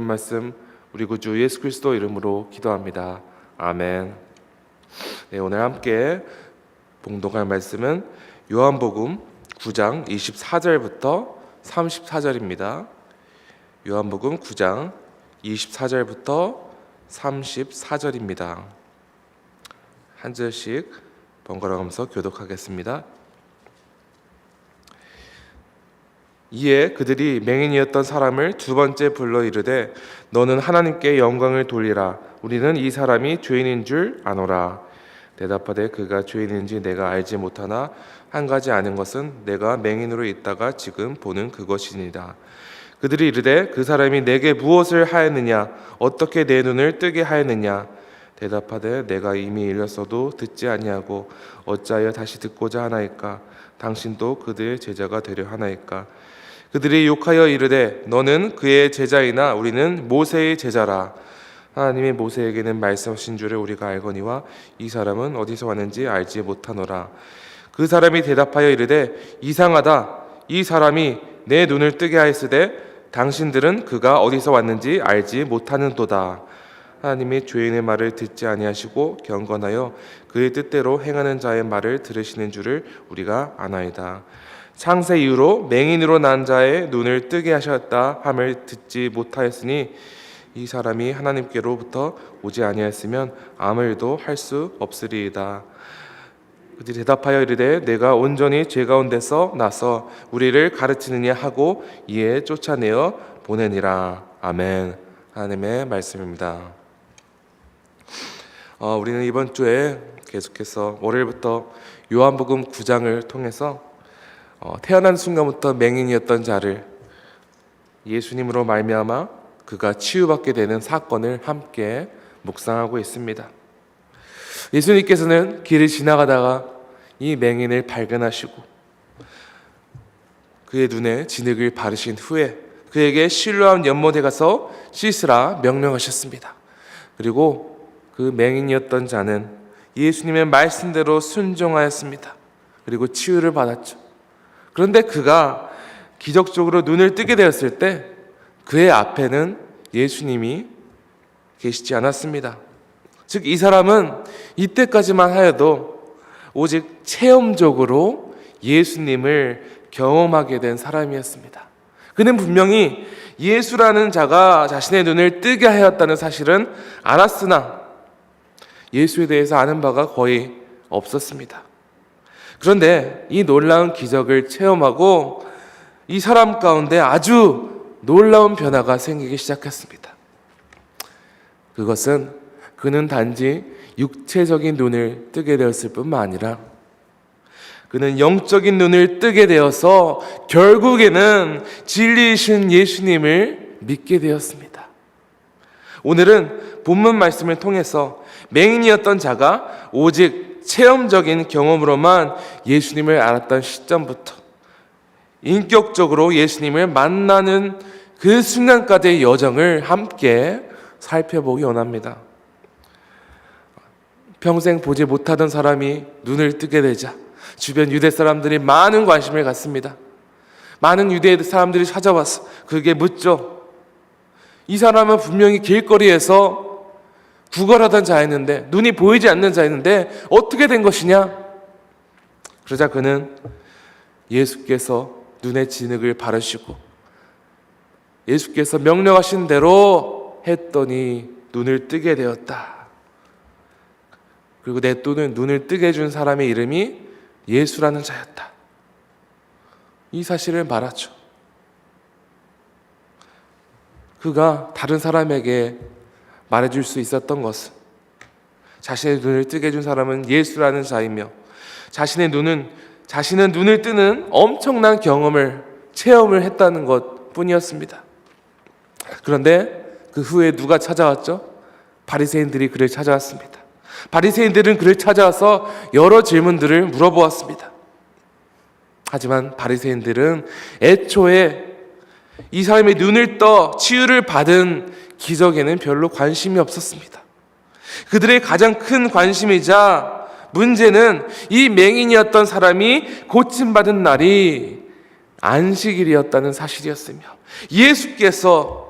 말씀 우리 구주 예수 그리스도 이름으로 기도합니다. 아멘. 네, 오늘 함께 봉독할 말씀은 요한복음 9장 24절부터 34절입니다. 요한복음 9장 24절부터 34절입니다. 한 절씩 번갈아가면서 교독하겠습니다. 이에 그들이 맹인이었던 사람을 두 번째 불러 이르되 너는 하나님께 영광을 돌리라. 우리는 이 사람이 죄인인 줄 아노라. 대답하되 그가 죄인인지 내가 알지 못하나 한 가지 아는 것은 내가 맹인으로 있다가 지금 보는 그것이니라. 그들이 이르되 그 사람이 내게 무엇을 하였느냐? 어떻게 내 눈을 뜨게 하였느냐? 대답하되 내가 이미 일렀어도 듣지 아니하고 어찌하여 다시 듣고자 하나이까? 당신도 그들의 제자가 되려 하나이까? 그들이 욕하여 이르되 너는 그의 제자이나 우리는 모세의 제자라. 하나님이 모세에게는 말씀하신 줄을 우리가 알거니와 이 사람은 어디서 왔는지 알지 못하노라. 그 사람이 대답하여 이르되 이상하다. 이 사람이 내 눈을 뜨게 하였으되 당신들은 그가 어디서 왔는지 알지 못하는도다. 하나님이 죄인의 말을 듣지 아니하시고 경건하여 그의 뜻대로 행하는 자의 말을 들으시는 줄을 우리가 아나이다. 창세 이후로 맹인으로 난 자의 눈을 뜨게 하셨다 함을 듣지 못하였으니 이 사람이 하나님께로부터 오지 아니하였으면 아무 일도 할 수 없으리이다. 그들이 대답하여 이르되 내가 온전히 죄 가운데서 나서 우리를 가르치느냐 하고 이에 쫓아내어 보내니라. 아멘. 하나님의 말씀입니다. 우리는 이번 주에 계속해서 월요일부터 요한복음 9장을 통해서 태어난 순간부터 맹인이었던 자를 예수님으로 말미암아 그가 치유받게 되는 사건을 함께 묵상하고 있습니다. 예수님께서는 길을 지나가다가 이 맹인을 발견하시고 그의 눈에 진흙을 바르신 후에 그에게 실로암 연못에 가서 씻으라 명령하셨습니다. 그리고 그 맹인이었던 자는 예수님의 말씀대로 순종하였습니다. 그리고 치유를 받았죠. 그런데 그가 기적적으로 눈을 뜨게 되었을 때 그의 앞에는 예수님이 계시지 않았습니다. 즉 이 사람은 이때까지만 하여도 오직 체험적으로 예수님을 경험하게 된 사람이었습니다. 그는 분명히 예수라는 자가 자신의 눈을 뜨게 하였다는 사실은 알았으나 예수에 대해서 아는 바가 거의 없었습니다. 그런데 이 놀라운 기적을 체험하고 이 사람 가운데 아주 놀라운 변화가 생기기 시작했습니다. 그것은 그는 단지 육체적인 눈을 뜨게 되었을 뿐만 아니라 그는 영적인 눈을 뜨게 되어서 결국에는 진리이신 예수님을 믿게 되었습니다. 오늘은 본문 말씀을 통해서 맹인이었던 자가 오직 체험적인 경험으로만 예수님을 알았던 시점부터 인격적으로 예수님을 만나는 그 순간까지의 여정을 함께 살펴보기 원합니다. 평생 보지 못하던 사람이 눈을 뜨게 되자 주변 유대 사람들이 많은 관심을 갖습니다. 많은 유대 사람들이 찾아와서 그에게 묻죠. 이 사람은 분명히 길거리에서 구걸하던 자였는데 눈이 보이지 않는 자였는데 어떻게 된 것이냐? 그러자 그는 예수께서 눈에 진흙을 바르시고 예수께서 명령하신 대로 했더니 눈을 뜨게 되었다. 그리고 내 눈을 뜨게 해준 사람의 이름이 예수라는 자였다. 이 사실을 말하죠. 그가 다른 사람에게 말해줄 수 있었던 것은 자신의 눈을 뜨게 해준 사람은 예수라는 자이며 자신은 눈을 뜨는 엄청난 체험을 했다는 것 뿐이었습니다. 그런데 그 후에 누가 찾아왔죠? 바리새인들이 그를 찾아왔습니다. 바리새인들은 그를 찾아와서 여러 질문들을 물어보았습니다. 하지만 바리새인들은 애초에 이 사람의 눈을 떠 치유를 받은 기적에는 별로 관심이 없었습니다. 그들의 가장 큰 관심이자 문제는 이 맹인이었던 사람이 고침받은 날이 안식일이었다는 사실이었으며 예수께서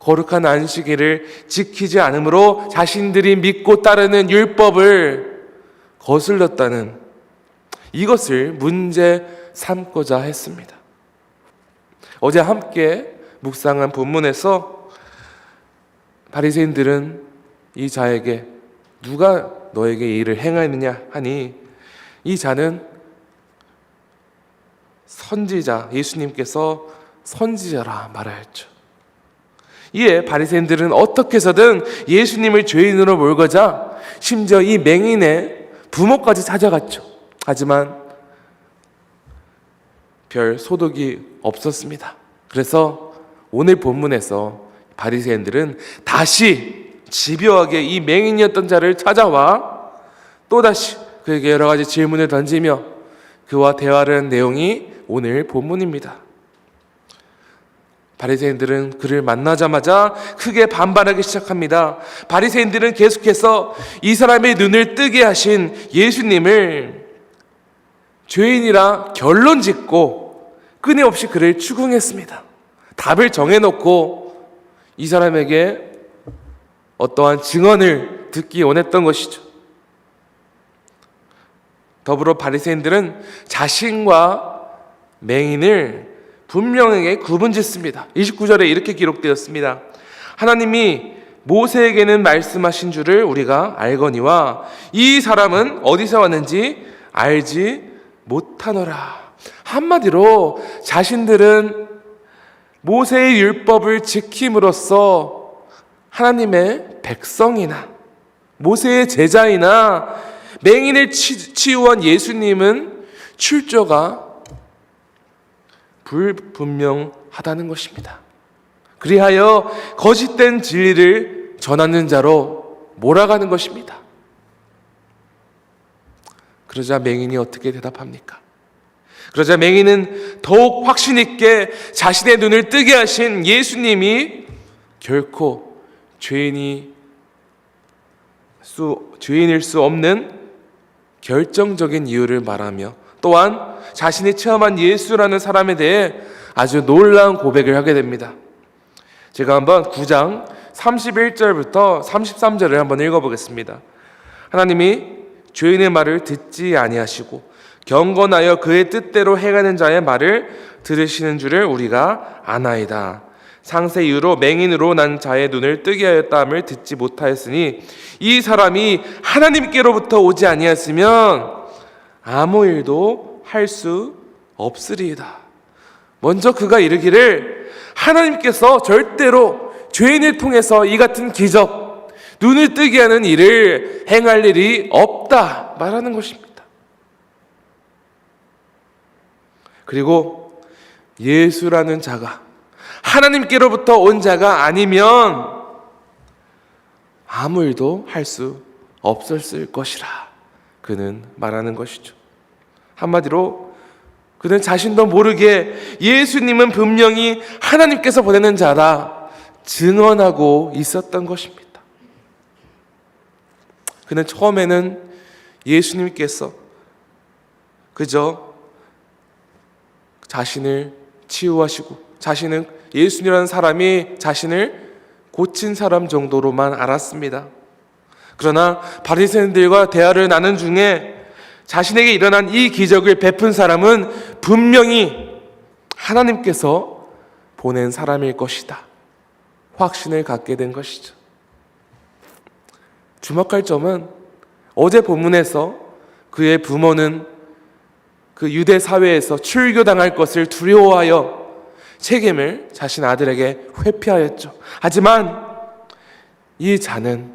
거룩한 안식일을 지키지 않으므로 자신들이 믿고 따르는 율법을 거슬렀다는 이것을 문제 삼고자 했습니다. 어제 함께 묵상한 본문에서 바리새인들은 이 자에게 누가 너에게 이 일을 행하느냐 하니 이 자는 선지자, 예수님께서 선지자라 말하였죠. 이에 바리새인들은 어떻게 해서든 예수님을 죄인으로 몰고자 심지어 이 맹인의 부모까지 찾아갔죠. 하지만 별 소득이 없었습니다. 그래서 오늘 본문에서 바리새인들은 다시 집요하게 이 맹인이었던 자를 찾아와 또다시 그에게 여러 가지 질문을 던지며 그와 대화를 한 내용이 오늘 본문입니다. 바리새인들은 그를 만나자마자 크게 반발하기 시작합니다. 바리새인들은 계속해서 이 사람의 눈을 뜨게 하신 예수님을 죄인이라 결론짓고 끊임없이 그를 추궁했습니다. 답을 정해놓고 이 사람에게 어떠한 증언을 듣기 원했던 것이죠. 더불어 바리새인들은 자신과 맹인을 분명하게 구분짓습니다. 29절에 이렇게 기록되었습니다. 하나님이 모세에게는 말씀하신 줄을 우리가 알거니와 이 사람은 어디서 왔는지 알지 못하노라. 한마디로 자신들은 모세의 율법을 지킴으로써 하나님의 백성이나 모세의 제자이나 맹인을 치유한 예수님은 출처가 불분명하다는 것입니다. 그리하여 거짓된 진리를 전하는 자로 몰아가는 것입니다. 그러자 맹인이 어떻게 대답합니까? 그러자 맹인은 더욱 확신 있게 자신의 눈을 뜨게 하신 예수님이 결코 죄인일 수 없는 결정적인 이유를 말하며 또한 자신이 체험한 예수라는 사람에 대해 아주 놀라운 고백을 하게 됩니다. 제가 한번 9장 31절부터 33절을 한번 읽어보겠습니다. 하나님이 죄인의 말을 듣지 아니하시고 경건하여 그의 뜻대로 행하는 자의 말을 들으시는 줄을 우리가 아나이다. 상세 이후로 맹인으로 난 자의 눈을 뜨게 하였다함을 듣지 못하였으니 이 사람이 하나님께로부터 오지 아니하였으면 아무 일도 할 수 없으리이다. 먼저 그가 이르기를 하나님께서 절대로 죄인을 통해서 이 같은 기적, 눈을 뜨게 하는 일을 행할 일이 없다 말하는 것입니다. 그리고 예수라는 자가 하나님께로부터 온 자가 아니면 아무 일도 할 수 없었을 것이라 그는 말하는 것이죠. 한마디로 그는 자신도 모르게 예수님은 분명히 하나님께서 보내는 자다 증언하고 있었던 것입니다. 그는 처음에는 예수님께서 그저 자신을 치유하시고 자신은 예수님이라는 사람이 자신을 고친 사람 정도로만 알았습니다. 그러나 바리새인들과 대화를 나눈 중에 자신에게 일어난 이 기적을 베푼 사람은 분명히 하나님께서 보낸 사람일 것이다. 확신을 갖게 된 것이죠. 주목할 점은 어제 본문에서 그의 부모는 그 유대 사회에서 출교당할 것을 두려워하여 책임을 자신 아들에게 회피하였죠. 하지만 이 자는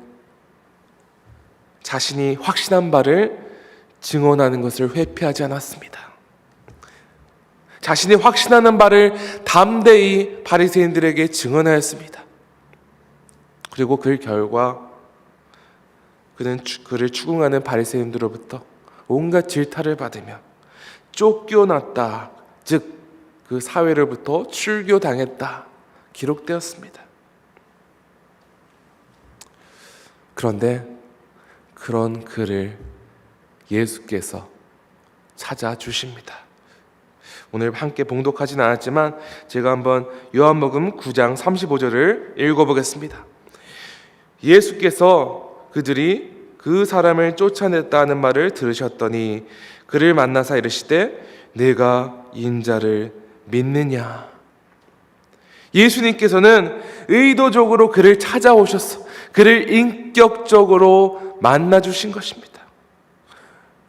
자신이 확신한 바를 증언하는 것을 회피하지 않았습니다. 자신이 확신하는 바를 담대히 바리새인들에게 증언하였습니다. 그리고 그 결과 그는 그를 추궁하는 바리새인들로부터 온갖 질타를 받으며 쫓겨났다, 즉 그 사회로부터 출교당했다 기록되었습니다. 그런데 그런 그를 예수께서 찾아주십니다. 오늘 함께 봉독하진 않았지만 제가 한번 요한복음 9장 35절을 읽어보겠습니다. 예수께서 그들이 그 사람을 쫓아냈다는 말을 들으셨더니 그를 만나사 이르시되 내가 인자를 믿느냐. 예수님께서는 의도적으로 그를 찾아오셨어. 그를 인격적으로 만나주신 것입니다.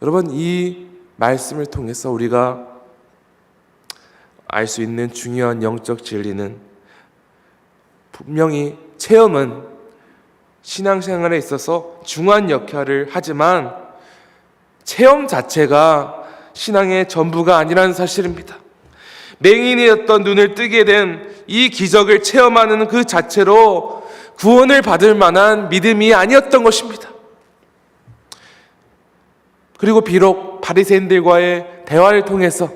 여러분, 이 말씀을 통해서 우리가 알 수 있는 중요한 영적 진리는, 분명히 체험은 신앙생활에 있어서 중요한 역할을 하지만 체험 자체가 신앙의 전부가 아니라는 사실입니다. 맹인이었던 눈을 뜨게 된 이 기적을 체험하는 그 자체로 구원을 받을 만한 믿음이 아니었던 것입니다. 그리고 비록 바리새인들과의 대화를 통해서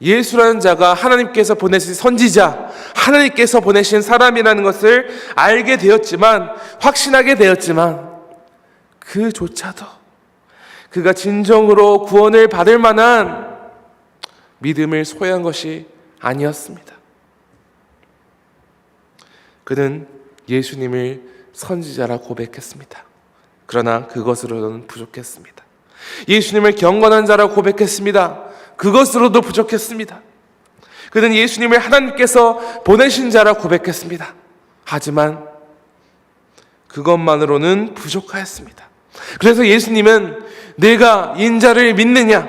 예수라는 자가 하나님께서 보내신 선지자, 하나님께서 보내신 사람이라는 것을 알게 되었지만, 확신하게 되었지만, 그조차도 그가 진정으로 구원을 받을 만한 믿음을 소유한 것이 아니었습니다. 그는 예수님을 선지자라 고백했습니다. 그러나 그것으로는 부족했습니다. 예수님을 경건한 자라 고백했습니다. 그것으로도 부족했습니다. 그는 예수님을 하나님께서 보내신 자라 고백했습니다. 하지만 그것만으로는 부족하였습니다. 그래서 예수님은 내가 인자를 믿느냐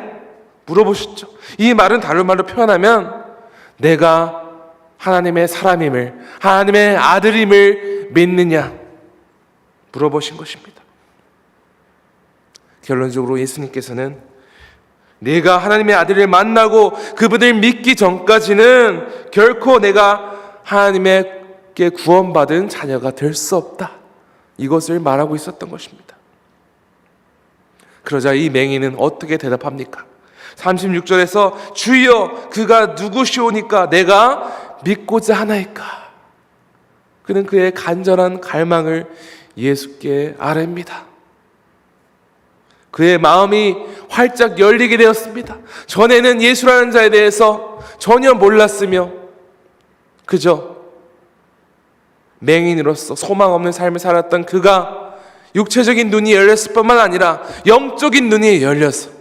물어보셨죠. 이 말은 다른 말로 표현하면 내가 하나님의 사람임을, 하나님의 아들임을 믿느냐 물어보신 것입니다. 결론적으로 예수님께서는 내가 하나님의 아들을 만나고 그분을 믿기 전까지는 결코 내가 하나님께 구원받은 자녀가 될 수 없다, 이것을 말하고 있었던 것입니다. 그러자 이 맹인은 어떻게 대답합니까? 36절에서 주여 그가 누구시오니까 내가 믿고자 하나이까. 그는 그의 간절한 갈망을 예수께 아뢰입니다. 그의 마음이 활짝 열리게 되었습니다. 전에는 예수라는 자에 대해서 전혀 몰랐으며 그저 맹인으로서 소망 없는 삶을 살았던 그가 육체적인 눈이 열렸을 뿐만 아니라 영적인 눈이 열려서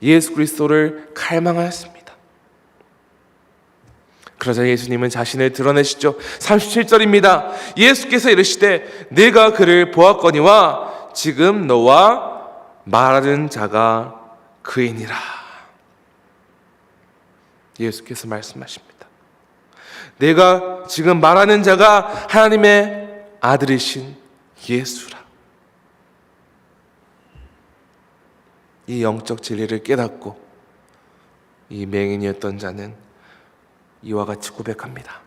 예수 그리스도를 갈망하였습니다. 그러자 예수님은 자신을 드러내시죠. 37절입니다. 예수께서 이르시되 내가 그를 보았거니와 지금 너와 말하는 자가 그이니라. 예수께서 말씀하십니다. 내가 지금 말하는 자가 하나님의 아들이신 예수라. 이 영적 진리를 깨닫고 이 맹인이었던 자는 이와 같이 고백합니다.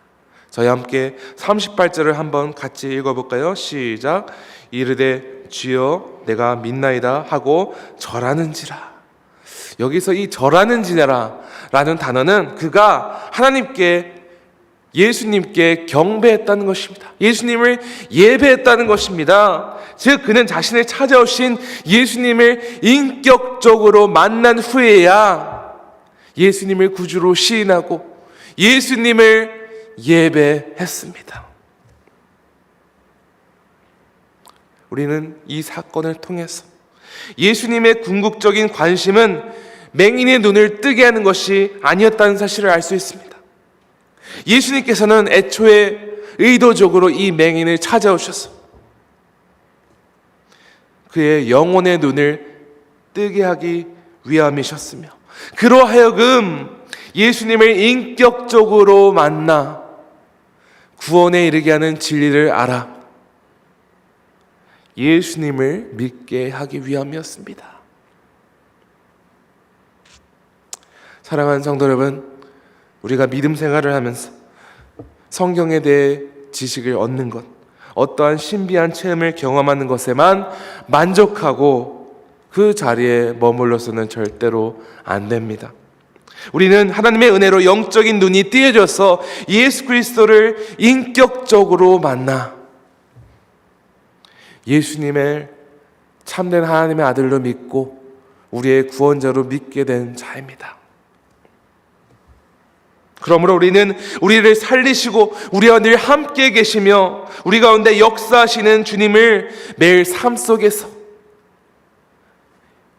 저희 함께 38절을 한번 같이 읽어볼까요? 시작. 이르되 주여 내가 믿나이다 하고 절하는지라. 여기서 이 절하는지라 라는 단어는 그가 하나님께, 예수님께 경배했다는 것입니다. 예수님을 예배했다는 것입니다. 즉 그는 자신을 찾아오신 예수님을 인격적으로 만난 후에야 예수님을 구주로 시인하고 예수님을 예배했습니다. 우리는 이 사건을 통해서 예수님의 궁극적인 관심은 맹인의 눈을 뜨게 하는 것이 아니었다는 사실을 알 수 있습니다. 예수님께서는 애초에 의도적으로 이 맹인을 찾아오셔서 그의 영혼의 눈을 뜨게 하기 위함이셨으며, 그로 하여금 예수님을 인격적으로 만나 구원에 이르게 하는 진리를 알아 예수님을 믿게 하기 위함이었습니다. 사랑하는 성도 여러분, 우리가 믿음 생활을 하면서 성경에 대해 지식을 얻는 것, 어떠한 신비한 체험을 경험하는 것에만 만족하고 그 자리에 머물러서는 절대로 안 됩니다. 우리는 하나님의 은혜로 영적인 눈이 띄어져서 예수 그리스도를 인격적으로 만나 예수님을 참된 하나님의 아들로 믿고 우리의 구원자로 믿게 된 자입니다. 그러므로 우리는 우리를 살리시고 우리와 늘 함께 계시며 우리 가운데 역사하시는 주님을 매일 삶 속에서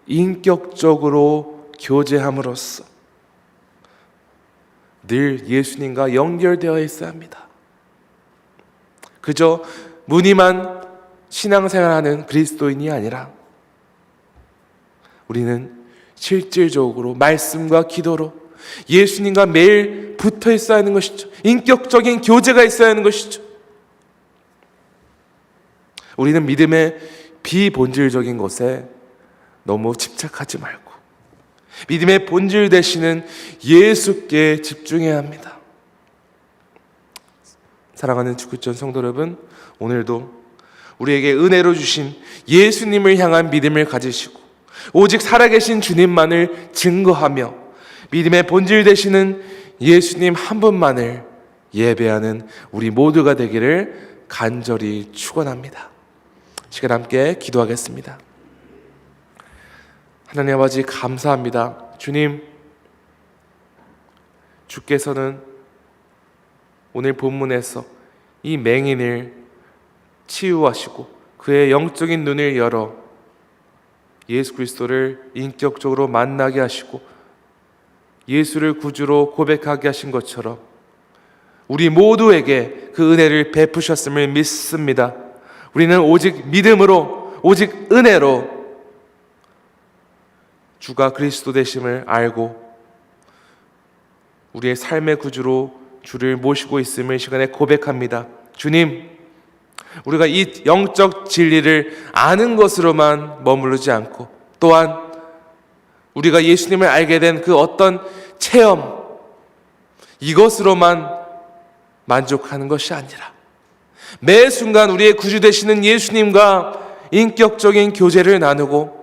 인격적으로 교제함으로써 늘 예수님과 연결되어 있어야 합니다. 그저 무늬만 신앙생활하는 그리스도인이 아니라 우리는 실질적으로 말씀과 기도로 예수님과 매일 붙어 있어야 하는 것이죠. 인격적인 교제가 있어야 하는 것이죠. 우리는 믿음의 비본질적인 것에 너무 집착하지 말고 믿음의 본질 되시는 예수께 집중해야 합니다. 사랑하는 주크천 성도 여러분, 오늘도 우리에게 은혜로 주신 예수님을 향한 믿음을 가지시고 오직 살아계신 주님만을 증거하며 믿음의 본질 되시는 예수님 한 분만을 예배하는 우리 모두가 되기를 간절히 축원합니다. 시간 함께 기도하겠습니다. 하나님 아버지 감사합니다. 주님, 주께서는 오늘 본문에서 이 맹인을 치유하시고 그의 영적인 눈을 열어 예수 그리스도를 인격적으로 만나게 하시고 예수를 구주로 고백하게 하신 것처럼 우리 모두에게 그 은혜를 베푸셨음을 믿습니다. 우리는 오직 믿음으로, 오직 은혜로 주가 그리스도 되심을 알고 우리의 삶의 구주로 주를 모시고 있음을 이 시간에 고백합니다. 주님, 우리가 이 영적 진리를 아는 것으로만 머무르지 않고 또한 우리가 예수님을 알게 된 그 어떤 체험, 이것으로만 만족하는 것이 아니라 매 순간 우리의 구주 되시는 예수님과 인격적인 교제를 나누고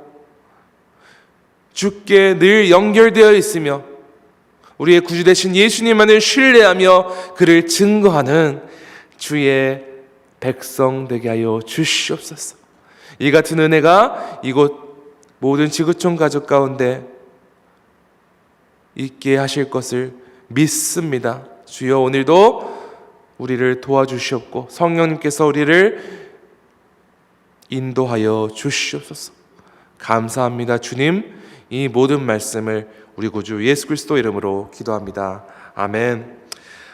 주께 늘 연결되어 있으며 우리의 구주 되신 예수님만을 신뢰하며 그를 증거하는 주의 백성 되게 하여 주시옵소서. 이 같은 은혜가 이곳 모든 지구촌 가족 가운데 있게 하실 것을 믿습니다. 주여, 오늘도 우리를 도와주시옵고 성령님께서 우리를 인도하여 주시옵소서. 감사합니다. 주님, 이 모든 말씀을 우리 구주 예수 그리스도 이름으로 기도합니다. 아멘.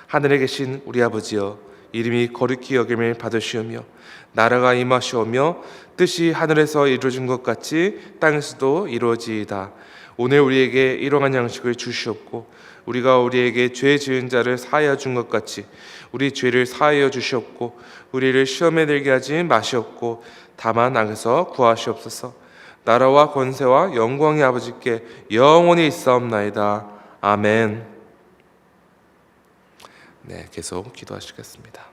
하늘에 계신 우리 아버지여, 이름이 거룩히 여김을 받으시오며 나라가 임하시오며 뜻이 하늘에서 이루어진 것 같이 땅에서도 이루어지이다. 오늘 우리에게 일용할 양식을 주시옵고 우리가 우리에게 죄 지은 자를 사하여 준 것 같이 우리 죄를 사하여 주시옵고 우리를 시험에 들게 하지 마시옵고 다만 악에서 구하시옵소서. 나라와 권세와 영광이 아버지께 영원히 있사옵나이다. 아멘. 네, 계속 기도하시겠습니다.